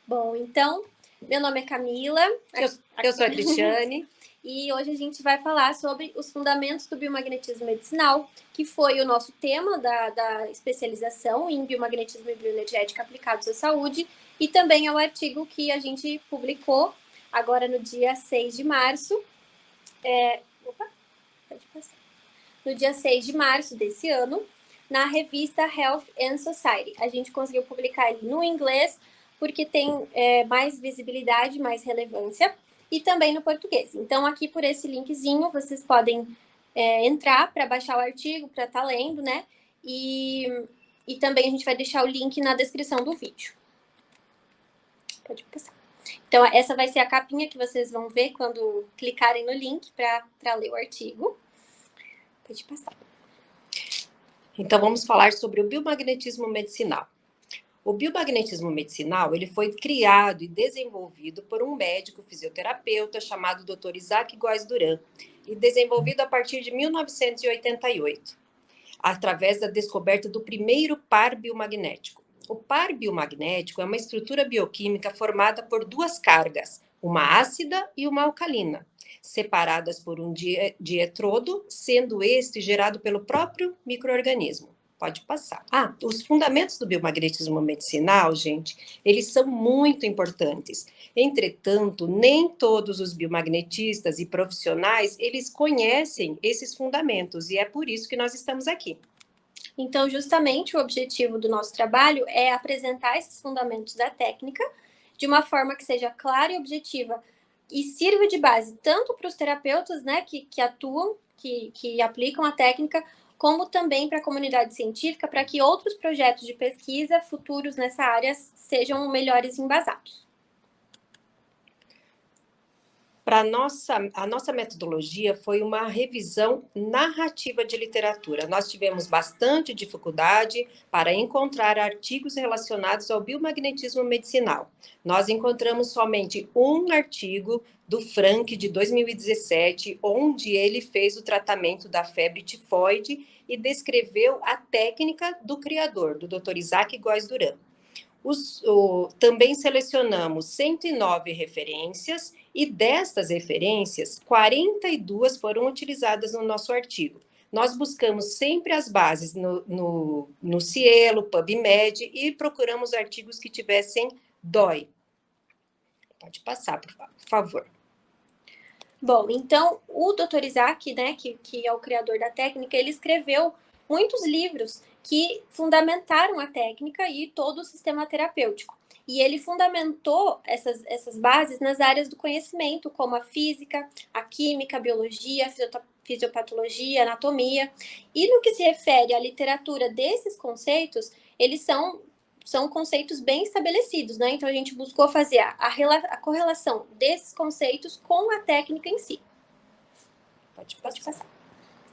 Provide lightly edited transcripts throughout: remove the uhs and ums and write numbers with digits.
Bom, então, meu nome é Camila. Eu sou a Cristiane. E hoje a gente vai falar sobre os fundamentos do biomagnetismo medicinal, que foi o nosso tema da especialização em biomagnetismo e bioenergética aplicados à saúde, e também é o artigo que a gente publicou agora no dia 6 de março. No dia 6 de março desse ano, na revista Health and Society. A gente conseguiu publicar ele no inglês, porque tem mais visibilidade, mais relevância, e também no português. Então, aqui por esse linkzinho, vocês podem entrar para baixar o artigo, para estar lendo, né? E também a gente vai deixar o link na descrição do vídeo. Pode passar. Então, essa vai ser a capinha que vocês vão ver quando clicarem no link para ler o artigo. Pode passar. Então, vamos falar sobre o biomagnetismo medicinal. O biomagnetismo medicinal, ele foi criado e desenvolvido por um médico fisioterapeuta chamado Dr. Isaac Góes Duran e desenvolvido a partir de 1988, através da descoberta do primeiro par biomagnético. O par biomagnético é uma estrutura bioquímica formada por duas cargas, uma ácida e uma alcalina, separadas por um dietrodo, sendo este gerado pelo próprio micro-organismo. Pode passar. Os fundamentos do biomagnetismo medicinal, gente, eles são muito importantes. Entretanto, nem todos os biomagnetistas e profissionais, eles conhecem esses fundamentos, e é por isso que nós estamos aqui. Então, justamente, o objetivo do nosso trabalho é apresentar esses fundamentos da técnica de uma forma que seja clara e objetiva e sirva de base tanto para os terapeutas, né, que atuam, que aplicam a técnica, como também para a comunidade científica, para que outros projetos de pesquisa futuros nessa área sejam melhores embasados. A nossa metodologia foi uma revisão narrativa de literatura. Nós tivemos bastante dificuldade para encontrar artigos relacionados ao biomagnetismo medicinal. Nós encontramos somente um artigo do Frank, de 2017, onde ele fez o tratamento da febre tifoide e descreveu a técnica do criador, do Dr. Isaac Góes Duran. Também selecionamos 109 referências e destas referências, 42 foram utilizadas no nosso artigo. Nós buscamos sempre as bases no Cielo, PubMed e procuramos artigos que tivessem DOI. Pode passar, por favor. Bom, então, o Dr. Isaac, né, que é o criador da técnica, ele escreveu muitos livros que fundamentaram a técnica e todo o sistema terapêutico. E ele fundamentou essas bases nas áreas do conhecimento, como a física, a química, a biologia, a fisiopatologia, a anatomia. E no que se refere à literatura desses conceitos, eles são conceitos bem estabelecidos, né? Então, a gente buscou fazer a correlação desses conceitos com a técnica em si. Pode passar.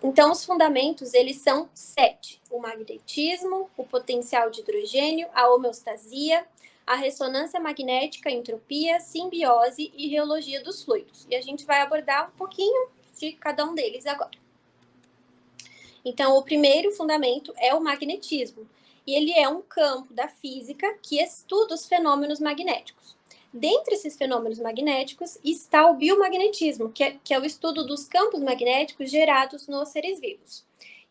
Então, os fundamentos, eles são 7. O magnetismo, o potencial de hidrogênio, a homeostasia, a ressonância magnética, a entropia, simbiose e reologia dos fluidos. E a gente vai abordar um pouquinho de cada um deles agora. Então, o primeiro fundamento é o magnetismo. E ele é um campo da física que estuda os fenômenos magnéticos. Dentre esses fenômenos magnéticos está o biomagnetismo, que é o estudo dos campos magnéticos gerados nos seres vivos.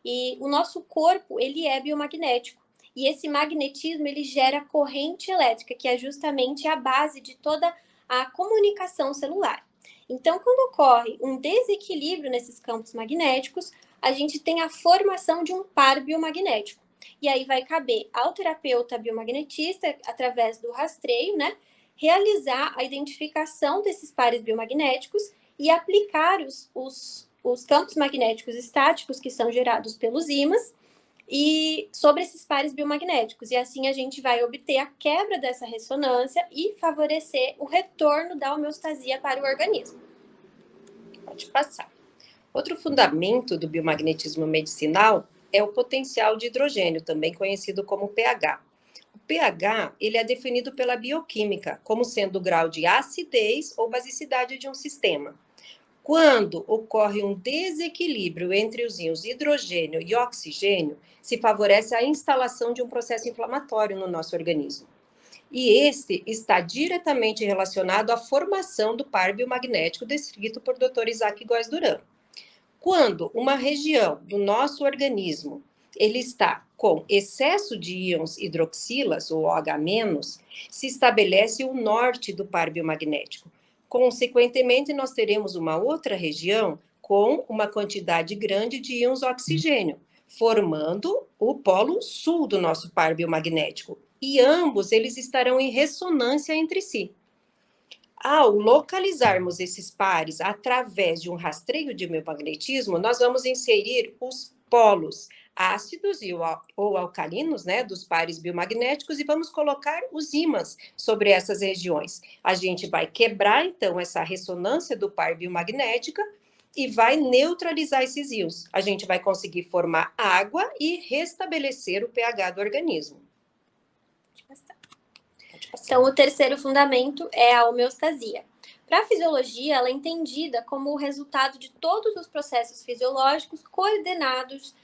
E o nosso corpo, ele é biomagnético. E esse magnetismo, ele gera corrente elétrica, que é justamente a base de toda a comunicação celular. Então, quando ocorre um desequilíbrio nesses campos magnéticos, a gente tem a formação de um par biomagnético. E aí vai caber ao terapeuta biomagnetista, através do rastreio, né, realizar a identificação desses pares biomagnéticos e aplicar os campos magnéticos estáticos que são gerados pelos ímãs e sobre esses pares biomagnéticos. E assim a gente vai obter a quebra dessa ressonância e favorecer o retorno da homeostasia para o organismo. Pode passar. Outro fundamento do biomagnetismo medicinal é o potencial de hidrogênio, também conhecido como pH. O pH, ele é definido pela bioquímica como sendo o grau de acidez ou basicidade de um sistema. Quando ocorre um desequilíbrio entre os íons hidrogênio e oxigênio, se favorece a instalação de um processo inflamatório no nosso organismo. E esse está diretamente relacionado à formação do par biomagnético descrito por Dr. Isaac Góes Duran. Quando uma região do nosso organismo ele está com excesso de íons hidroxilas, ou OH-, se estabelece o norte do par biomagnético. Consequentemente, nós teremos uma outra região com uma quantidade grande de íons oxigênio, formando o polo sul do nosso par biomagnético. E ambos eles estarão em ressonância entre si. Ao localizarmos esses pares através de um rastreio de biomagnetismo, nós vamos inserir os polos ácidos ou alcalinos, né, dos pares biomagnéticos e vamos colocar os ímãs sobre essas regiões. A gente vai quebrar, então, essa ressonância do par biomagnética e vai neutralizar esses íons. A gente vai conseguir formar água e restabelecer o pH do organismo. Então, o terceiro fundamento é a homeostasia. Para a fisiologia, ela é entendida como o resultado de todos os processos fisiológicos coordenados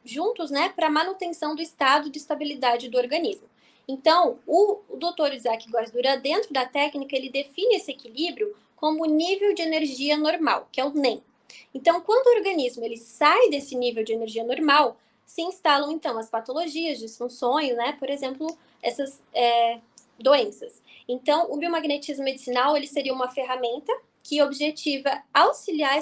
juntos, né, para a manutenção do estado de estabilidade do organismo. Então, o Dr. Isaac Góes Duran, dentro da técnica, ele define esse equilíbrio como o nível de energia normal, que é o NEM. Então, quando o organismo ele sai desse nível de energia normal, se instalam, então, as patologias, disfunções, né, por exemplo, essas doenças. Então, o biomagnetismo medicinal ele seria uma ferramenta que objetiva auxiliar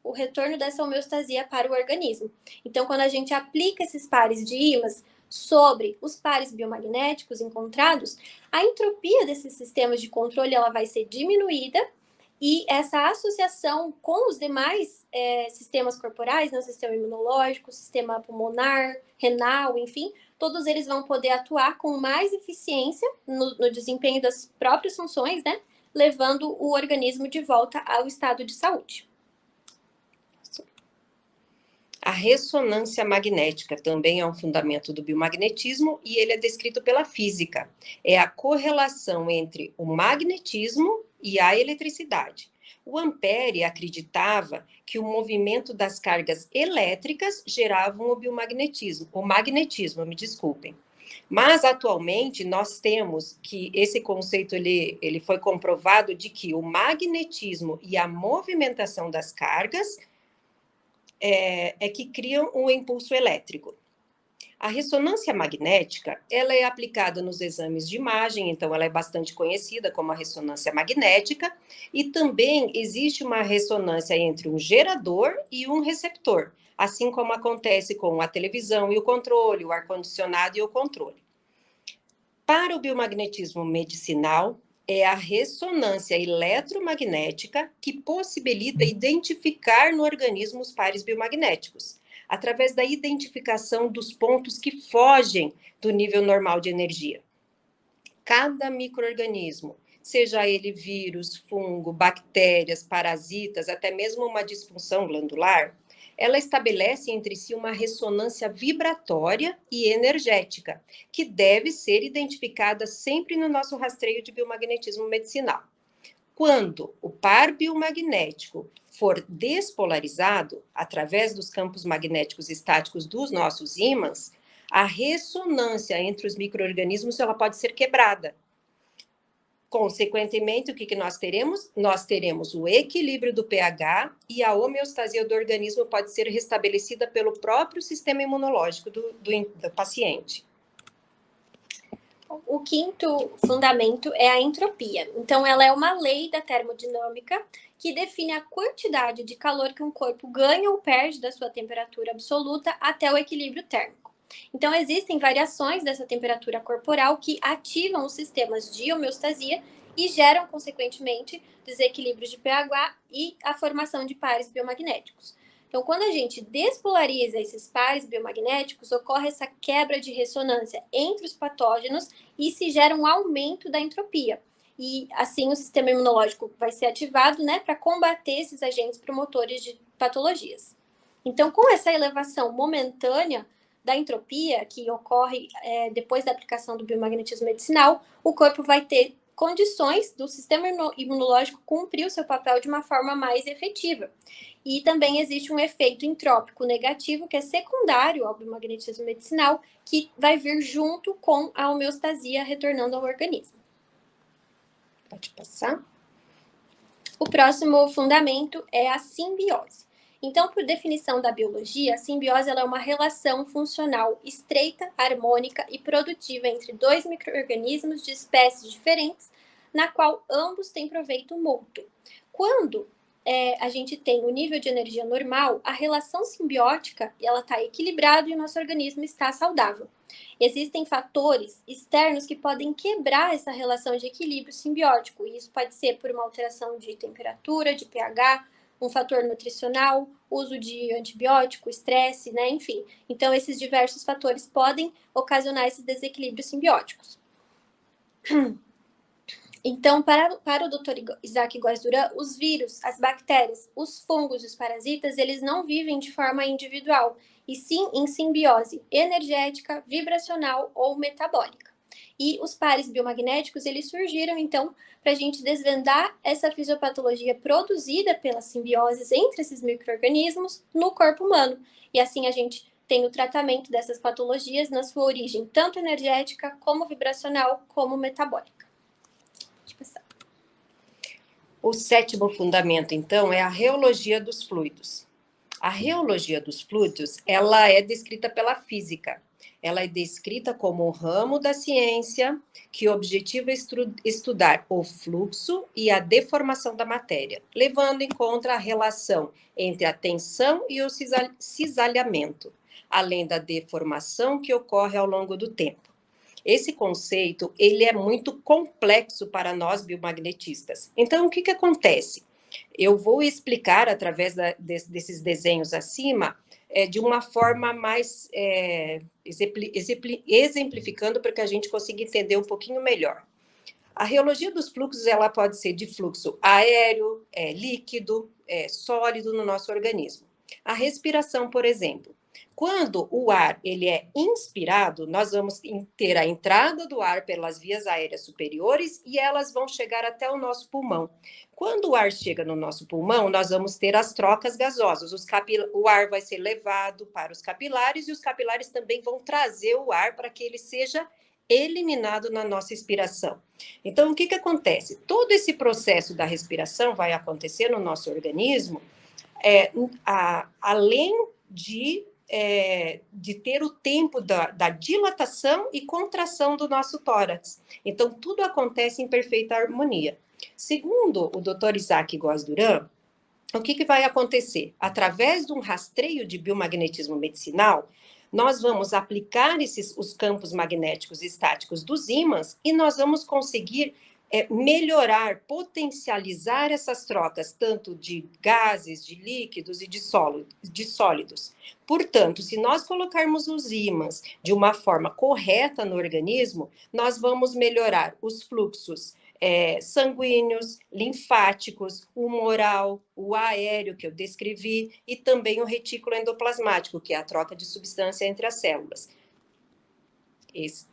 o retorno dessa homeostasia para o organismo. Então, quando a gente aplica esses pares de ímãs sobre os pares biomagnéticos encontrados, a entropia desses sistemas de controle ela vai ser diminuída e essa associação com os demais sistemas corporais, né, o sistema imunológico, o sistema pulmonar, renal, enfim, todos eles vão poder atuar com mais eficiência no desempenho das próprias funções, né, levando o organismo de volta ao estado de saúde. A ressonância magnética também é um fundamento do biomagnetismo e ele é descrito pela física. É a correlação entre o magnetismo e a eletricidade. O Ampère acreditava que o movimento das cargas elétricas geravam o magnetismo, me desculpem. Mas atualmente nós temos que esse conceito ele foi comprovado de que o magnetismo e a movimentação das cargas que criam um impulso elétrico. A ressonância magnética, ela é aplicada nos exames de imagem, então ela é bastante conhecida como a ressonância magnética, e também existe uma ressonância entre um gerador e um receptor, assim como acontece com a televisão e o controle, o ar-condicionado e o controle. Para o biomagnetismo medicinal, é a ressonância eletromagnética que possibilita identificar no organismo os pares biomagnéticos, através da identificação dos pontos que fogem do nível normal de energia. Cada micro-organismo, seja ele vírus, fungo, bactérias, parasitas, até mesmo uma disfunção glandular, ela estabelece entre si uma ressonância vibratória e energética, que deve ser identificada sempre no nosso rastreio de biomagnetismo medicinal. Quando o par biomagnético for despolarizado, através dos campos magnéticos estáticos dos nossos ímãs, a ressonância entre os micro-organismos ela pode ser quebrada. Consequentemente, o que nós teremos? Nós teremos o equilíbrio do pH e a homeostasia do organismo pode ser restabelecida pelo próprio sistema imunológico do paciente. O quinto fundamento é a entropia. Então, ela é uma lei da termodinâmica que define a quantidade de calor que um corpo ganha ou perde da sua temperatura absoluta até o equilíbrio térmico. Então, existem variações dessa temperatura corporal que ativam os sistemas de homeostasia e geram, consequentemente, desequilíbrios de pH e a formação de pares biomagnéticos. Então, quando a gente despolariza esses pares biomagnéticos, ocorre essa quebra de ressonância entre os patógenos e se gera um aumento da entropia. E, assim, o sistema imunológico vai ser ativado, né, para combater esses agentes promotores de patologias. Então, com essa elevação momentânea da entropia, que ocorre depois da aplicação do biomagnetismo medicinal, o corpo vai ter condições do sistema imunológico cumprir o seu papel de uma forma mais efetiva. E também existe um efeito entrópico negativo, que é secundário ao biomagnetismo medicinal, que vai vir junto com a homeostasia retornando ao organismo. Pode passar. O próximo fundamento é a simbiose. Então, por definição da biologia, a simbiose ela é uma relação funcional estreita, harmônica e produtiva entre dois micro-organismos de espécies diferentes, na qual ambos têm proveito mútuo. Quando a gente tem o nível de energia normal, a relação simbiótica ela está equilibrada e o nosso organismo está saudável. Existem fatores externos que podem quebrar essa relação de equilíbrio simbiótico, e isso pode ser por uma alteração de temperatura, de pH, um fator nutricional, uso de antibiótico, estresse, né? Enfim. Então, esses diversos fatores podem ocasionar esses desequilíbrios simbióticos. Então, para o Dr. Isaac Góes Duran, os vírus, as bactérias, os fungos e os parasitas, eles não vivem de forma individual, e sim em simbiose energética, vibracional ou metabólica. E os pares biomagnéticos, eles surgiram, então, para a gente desvendar essa fisiopatologia produzida pelas simbioses entre esses micro-organismos no corpo humano. E assim a gente tem o tratamento dessas patologias na sua origem, tanto energética, como vibracional, como metabólica. Deixa eu passar. O sétimo fundamento, então, é a reologia dos fluidos. A reologia dos fluidos, ela é descrita pela física. Ela é descrita como um ramo da ciência que objetiva estudar o fluxo e a deformação da matéria, levando em conta a relação entre a tensão e o cisalhamento, além da deformação que ocorre ao longo do tempo. Esse conceito, ele é muito complexo para nós biomagnetistas. Então, o que acontece? Eu vou explicar, através desses desenhos acima, de uma forma mais exemplificando para que a gente consiga entender um pouquinho melhor. A reologia dos fluxos, ela pode ser de fluxo aéreo, líquido, sólido no nosso organismo. A respiração, por exemplo. Quando o ar ele é inspirado, nós vamos ter a entrada do ar pelas vias aéreas superiores e elas vão chegar até o nosso pulmão. Quando o ar chega no nosso pulmão, nós vamos ter as trocas gasosas. O ar vai ser levado para os capilares e os capilares também vão trazer o ar para que ele seja eliminado na nossa expiração. Então, o que acontece? Todo esse processo da respiração vai acontecer no nosso organismo, além de ter o tempo da dilatação e contração do nosso tórax. Então, tudo acontece em perfeita harmonia. Segundo o Dr. Isaac Góes Duran, o que vai acontecer? Através de um rastreio de biomagnetismo medicinal, nós vamos aplicar os campos magnéticos estáticos dos ímãs e nós vamos conseguir melhorar, potencializar essas trocas, tanto de gases, de líquidos e de sólidos. Portanto, se nós colocarmos os ímãs de uma forma correta no organismo, nós vamos melhorar os fluxos sanguíneos, linfáticos, o humoral, o aéreo que eu descrevi e também o retículo endoplasmático, que é a troca de substância entre as células.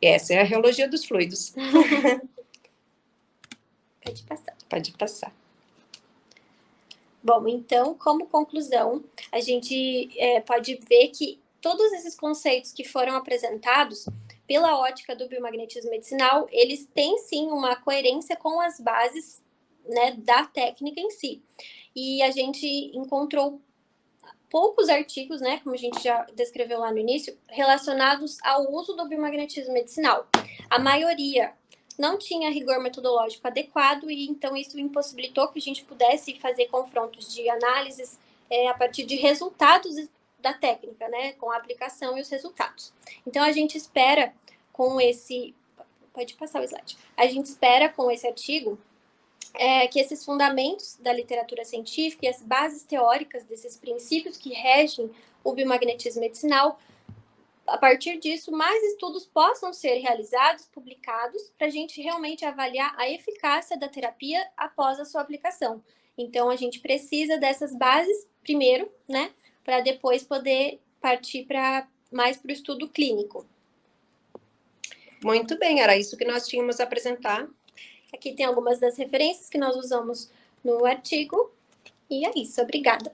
Essa é a reologia dos fluidos. Pode passar. Pode passar. Bom, então, como conclusão, a gente pode ver que todos esses conceitos que foram apresentados pela ótica do biomagnetismo medicinal, eles têm sim uma coerência com as bases, né, da técnica em si. E a gente encontrou poucos artigos, né, como a gente já descreveu lá no início, relacionados ao uso do biomagnetismo medicinal. A maioria não tinha rigor metodológico adequado e então isso impossibilitou que a gente pudesse fazer confrontos de análises a partir de resultados da técnica, né, com a aplicação e os resultados. Então a gente espera com esse, pode passar o slide, a gente espera com esse artigo que esses fundamentos da literatura científica e as bases teóricas desses princípios que regem o biomagnetismo medicinal, a partir disso, mais estudos possam ser realizados, publicados, para a gente realmente avaliar a eficácia da terapia após a sua aplicação. Então, a gente precisa dessas bases primeiro, né, para depois poder partir mais para o estudo clínico. Muito bem, era isso que nós tínhamos a apresentar. Aqui tem algumas das referências que nós usamos no artigo. E é isso, obrigada.